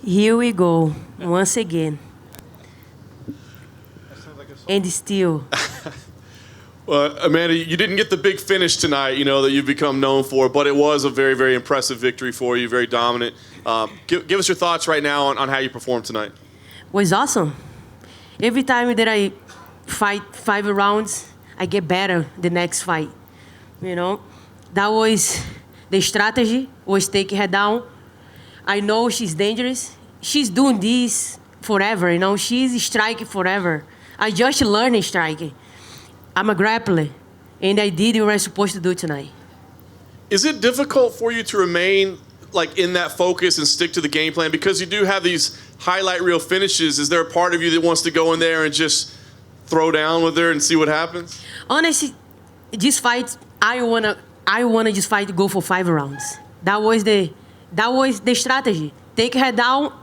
Here we go, once again. And still. Well, Amanda, you didn't get the big finish tonight, that you've become known for, but it was a very, very impressive victory for you, very dominant. Give us your thoughts right now on how you performed tonight. Was awesome. Every time that I fight 5 rounds, I get better the next fight. That was the strategy, was taking her down. I know she's dangerous. She's doing this forever, She's striking forever. I just learned striking. I'm a grappler, and I did what I was supposed to do tonight. Is it difficult for you to remain in that focus and stick to the game plan? Because you do have these highlight reel finishes. Is there a part of you that wants to go in there and just throw down with her and see what happens? Honestly, this fight, I wanna just fight to go for 5 rounds. That was the strategy. Take her down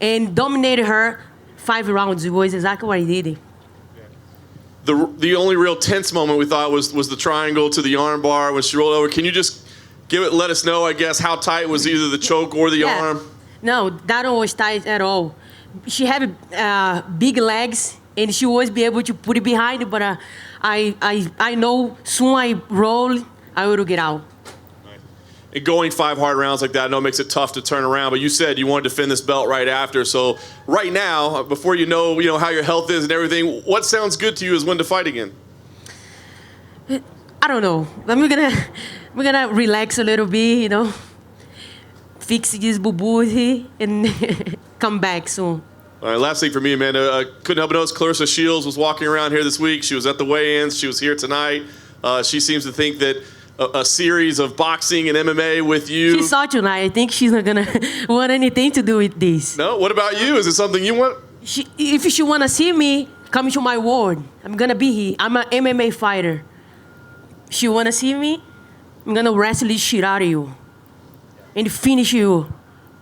and dominate her 5 rounds. It was exactly what I did. The only real tense moment we thought was the triangle to the arm bar when she rolled over. Can you just let us know, I guess, how tight was either the choke or the arm? No, that one was tight at all. She had big legs, and she always be able to put it behind, but I know soon I roll, I will get out. And going 5 hard rounds like that, I know it makes it tough to turn around, but you said you wanted to defend this belt right after. So right now, before you know how your health is and everything, what sounds good to you is when to fight again? I don't know. We're gonna relax a little bit, fix this boo-boo here and come back soon. All right, last thing for me, Amanda. Couldn't help but notice Claressa Shields was walking around here this week. She was at the weigh-ins. She was here tonight. She seems to think that a series of boxing and MMA with you. She saw tonight. I think she's not gonna want anything to do with this. No? What about you? Is it something you want? If she wanna see me, come to my ward. I'm gonna be here. I'm an MMA fighter. She wanna see me, I'm gonna wrestle the shit out of you and finish you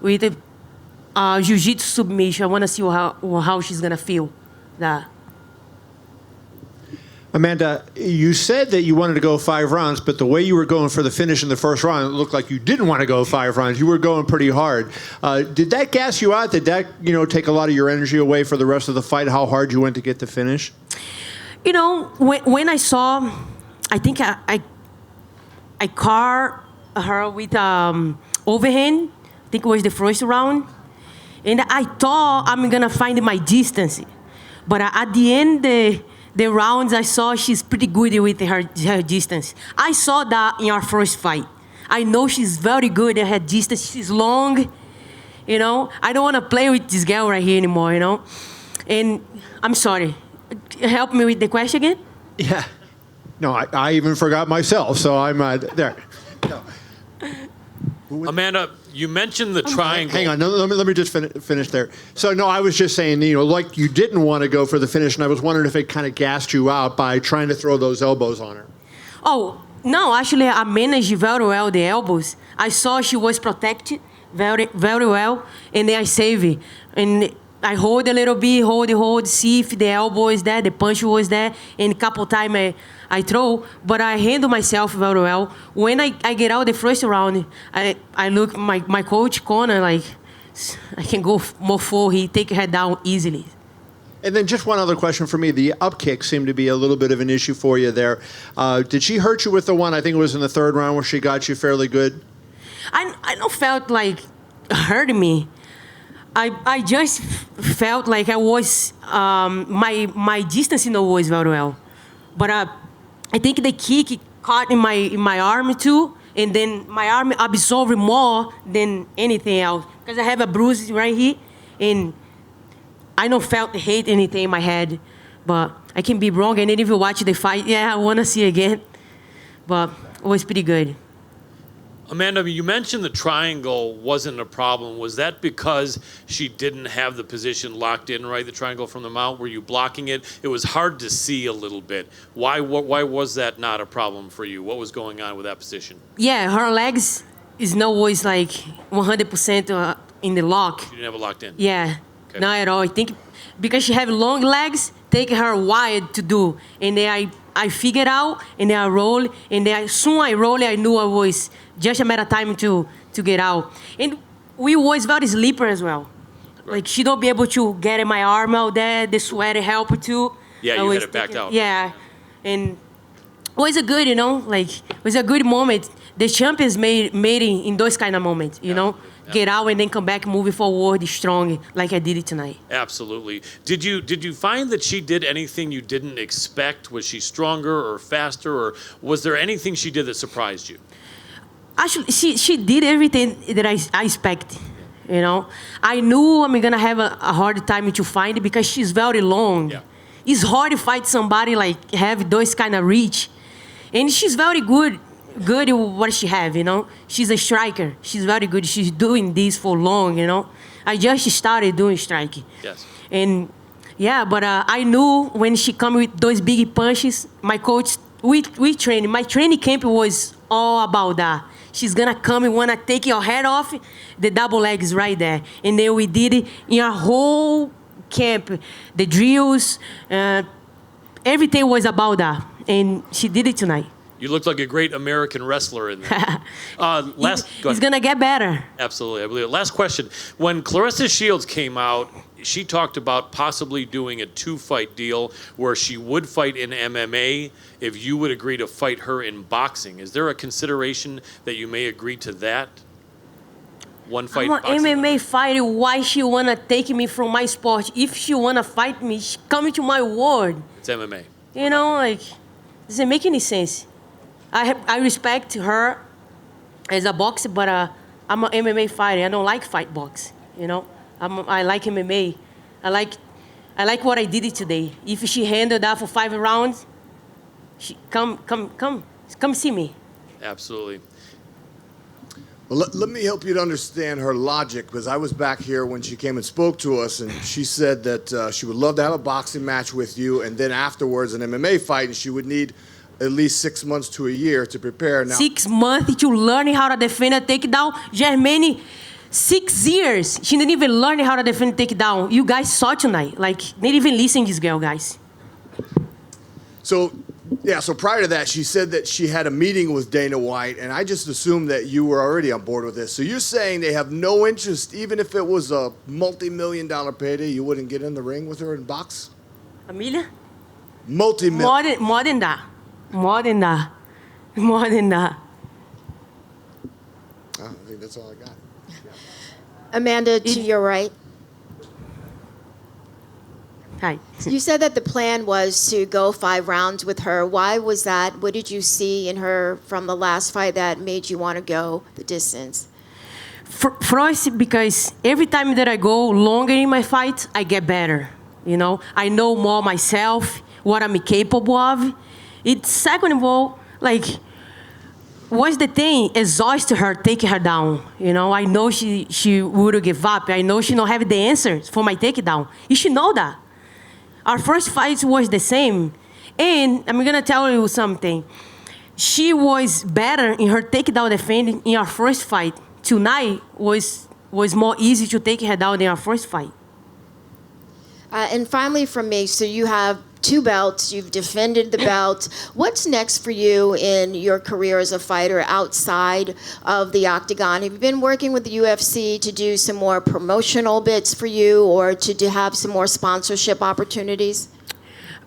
with a jiu-jitsu submission. I wanna see how she's gonna feel that. Amanda, you said that you wanted to go 5 rounds, but the way you were going for the finish in the first round, it looked like you didn't want to go 5 rounds. You were going pretty hard. Did that gas you out? Did that, take a lot of your energy away for the rest of the fight, how hard you went to get the finish? When I saw, I think I caught her with overhand. I think it was the first round. And I thought I'm going to find my distance. But at the end, the rounds, I saw she's pretty good with her distance. I saw that in our first fight. I know she's very good at her distance. She's long, I don't want to play with this girl right here anymore, And I'm sorry. Help me with the question again? Yeah. No, I even forgot myself, so I'm there. No. Amanda, you mentioned the triangle. Hang on, no, let me just finish there. So, no, I was just saying, like you didn't want to go for the finish, and I was wondering if it kind of gassed you out by trying to throw those elbows on her. Oh, no, actually, I managed very well the elbows. I saw she was protected very, very well, and then I saved it. And I hold a little bit, hold, see if the elbow is there, the punch was there, and a couple times I throw, but I handle myself very well. When I get out the first round, I look my coach corner like I can go more full. He take her down easily. And then just one other question for me. The up kick seemed to be a little bit of an issue for you there. Did she hurt you with the one, I think it was in the 3rd round, where she got you fairly good? I don't felt like hurting me. I just felt like I was, my distance was very well. But I think the kick caught in my arm too, and then my arm absorbed more than anything else. Because I have a bruise right here, and I don't hate anything in my head. But I can be wrong, and then if you watch the fight, I want to see again. But it was pretty good. Amanda, you mentioned the triangle wasn't a problem. Was that because she didn't have the position locked in right, the triangle from the mount? Were you blocking it? It was hard to see a little bit. Why was that not a problem for you? What was going on with that position? Yeah, her legs is not always like 100% in the lock. She didn't have it locked in? Yeah, okay. Not at all. I think because she have long legs, take her wide to do. And then I figured out, and then I roll, and then soon I roll, I knew I was just a matter of time to get out. And we was very sleeper as well. Like she don't be able to get in my arm out there. The sweat help too. Yeah, you had it backed out. Yeah, and it was a good, like it was a good moment. The champions made in those kind of moments, get out and then come back, moving forward strong, like I did it tonight. Absolutely. Did you find that she did anything you didn't expect? Was she stronger or faster, or was there anything she did that surprised you? Actually, she did everything that I expect. I knew I'm gonna have a hard time to find it because she's very long. Yeah. It's hard to fight somebody like have those kind of reach, and she's very good at what she have. She's a striker. She's very good. She's doing this for long. I just started doing striking. Yes. And yeah, but I knew when she come with those big punches, my coach, we trained. My training camp was all about that. She's gonna come and wanna take your head off, the double legs right there. And then we did it in our whole camp, the drills, everything was about that. And she did it tonight. You looked like a great American wrestler in there. It's gonna get better. Absolutely, I believe it. Last question. When Claressa Shields came out, she talked about possibly doing a 2-fight deal where she would fight in MMA if you would agree to fight her in boxing. Is there a consideration that you may agree to that? One fight I'm an boxing? MMA fighter. Why she wanna take me from my sport? If she wanna fight me, she come into my world. It's MMA. Doesn't make any sense. I respect her as a boxer, but I'm an MMA fighter. I don't like fight box. I like MMA. I like what I did it today. If she handled that for 5 rounds, come see me. Absolutely. Well, let me help you to understand her logic, because I was back here when she came and spoke to us, and she said that she would love to have a boxing match with you, and then afterwards an MMA fight, and she would need at least 6 months to a year to prepare. Now, 6 months to learn how to defend a takedown. Germaine, 6 years. She didn't even learn how to defend a takedown. You guys saw tonight. Didn't even listen to this girl, guys. So prior to that, she said that she had a meeting with Dana White, and I just assumed that you were already on board with this. So you're saying they have no interest, even if it was a multi-million-dollar payday, you wouldn't get in the ring with her and box? Amelia? Multi-million. More than that. More than that. More than that. I think that's all I got. Amanda, to your right. Hi. You said that the plan was to go 5 rounds with her. Why was that? What did you see in her from the last fight that made you want to go the distance? First, because every time that I go longer in my fights, I get better. I know more myself, what I'm capable of. It's second of all, what's the thing? Exhaust her, taking her down. I know she would give up. I know she don't have the answers for my takedown. You should know that. Our first fight was the same. And I'm gonna tell you something. She was better in her takedown defending in our first fight. Tonight was more easy to take her down than our first fight. And finally from me, so you have 2 belts, you've defended the belt. What's next for you in your career as a fighter outside of the octagon? Have you been working with the UFC to do some more promotional bits for you or to have some more sponsorship opportunities?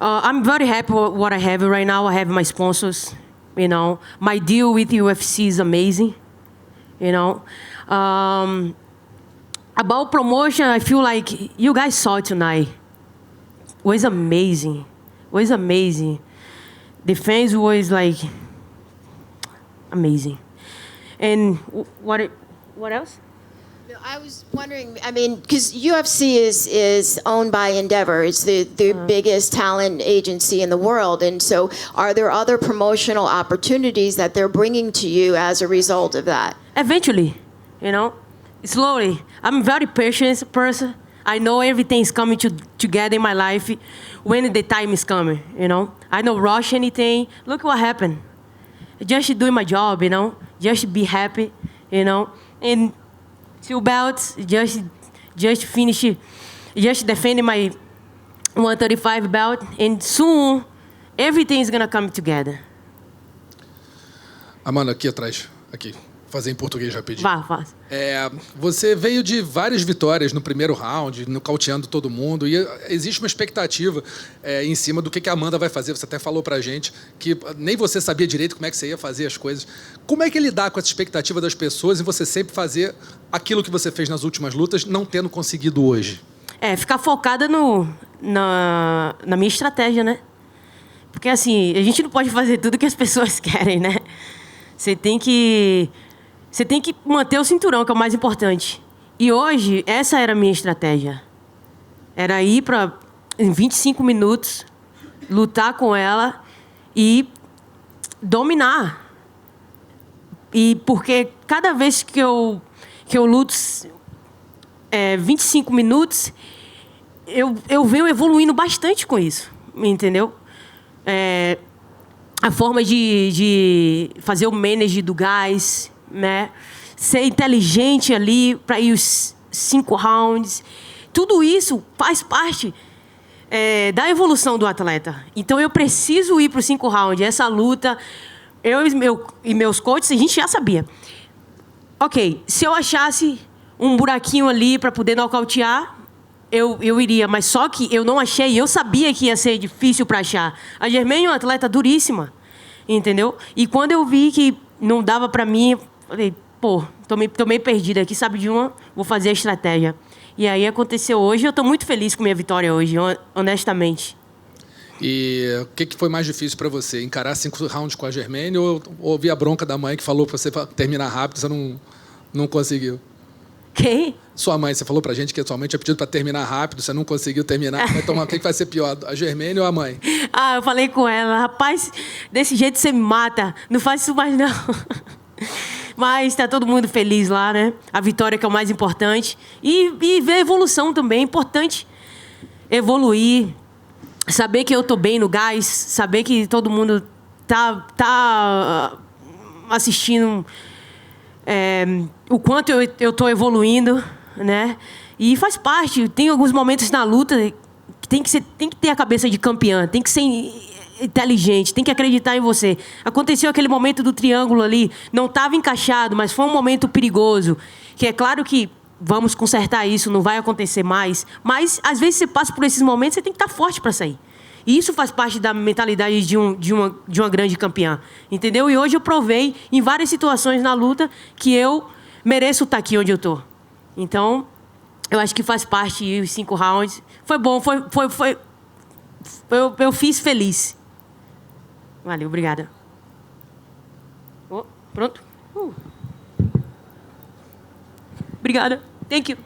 I'm very happy with what I have right now. I have my sponsors. My deal with UFC is amazing. About promotion, I feel like you guys saw it tonight. It was amazing. It was amazing. The fans was amazing. And what else? No, I was wondering, because UFC is owned by Endeavor. It's the biggest talent agency in the world. And so are there other promotional opportunities that they're bringing to you as a result of that? Eventually, slowly. I'm a very patient person. I know everything is coming together in my life when the time is coming, I don't rush anything. Look what happened. Just doing my job, Just be happy, And 2 belts, just finish, just defending my 135 belt. And soon, everything is going to come together. Amanda, aqui atrás. Aqui. Fazer em português rapidinho. Vá, faz. Você veio de várias vitórias no primeiro round, nocauteando todo mundo, e existe uma expectativa em cima do que a Amanda vai fazer. Você até falou pra gente que nem você sabia direito como é que você ia fazer as coisas. Como é que lidar com essa expectativa das pessoas e você sempre fazer aquilo que você fez nas últimas lutas, não tendo conseguido hoje? Ficar focada na minha estratégia, né? Porque, assim, a gente não pode fazer tudo que as pessoas querem, né? Você tem que manter o cinturão, que é o mais importante. E hoje, essa era a minha estratégia. Era ir em 25 minutos, lutar com ela e dominar. E porque cada vez que eu luto 25 minutos, eu venho evoluindo bastante com isso, entendeu? A forma de fazer o manage do gás, né? Ser inteligente ali para ir os 5 rounds. Tudo isso faz parte da evolução do atleta. Então, eu preciso ir para os 5 rounds. Essa luta, eu e meus coaches, a gente já sabia. Ok, se eu achasse um buraquinho ali para poder nocautear, eu iria. Mas só que eu não achei. Eu sabia que ia ser difícil para achar. A Germaine é uma atleta duríssima, entendeu? E quando eu vi que não dava para mim, falei, pô, tô meio perdida aqui, sabe de uma? Vou fazer a estratégia. E aí aconteceu hoje. Eu tô muito feliz com minha vitória hoje, honestamente. E o que foi mais difícil para você? Encarar 5 rounds com a Germaine ou ouvir a bronca da mãe que falou para você terminar rápido, você não conseguiu? Quem? Sua mãe, você falou pra gente que a sua mãe tinha pedido para terminar rápido, você não conseguiu terminar. Então, o que vai ser pior, a Germaine ou a mãe? Eu falei com ela, rapaz, desse jeito você me mata, não faz isso mais não. Mas tá todo mundo feliz lá, né? A vitória que é o mais importante. E ver a evolução também, é importante evoluir, saber que eu tô bem no gás, saber que todo mundo tá assistindo o quanto eu tô evoluindo, né? E faz parte. Tem alguns momentos na luta que tem que ter a cabeça de campeã, tem que ser inteligente, tem que acreditar em você. Aconteceu aquele momento do triângulo ali, não estava encaixado, mas foi um momento perigoso, que é claro que vamos consertar isso, não vai acontecer mais, mas às vezes você passa por esses momentos, você tem que estar forte para sair. E isso faz parte da mentalidade de uma grande campeã, entendeu? E hoje eu provei em várias situações na luta que eu mereço estar aqui onde eu tô. Então, eu acho que faz parte os 5 rounds. Foi bom, eu fiz feliz. Valeu, obrigada. Pronto? Obrigada. Thank you.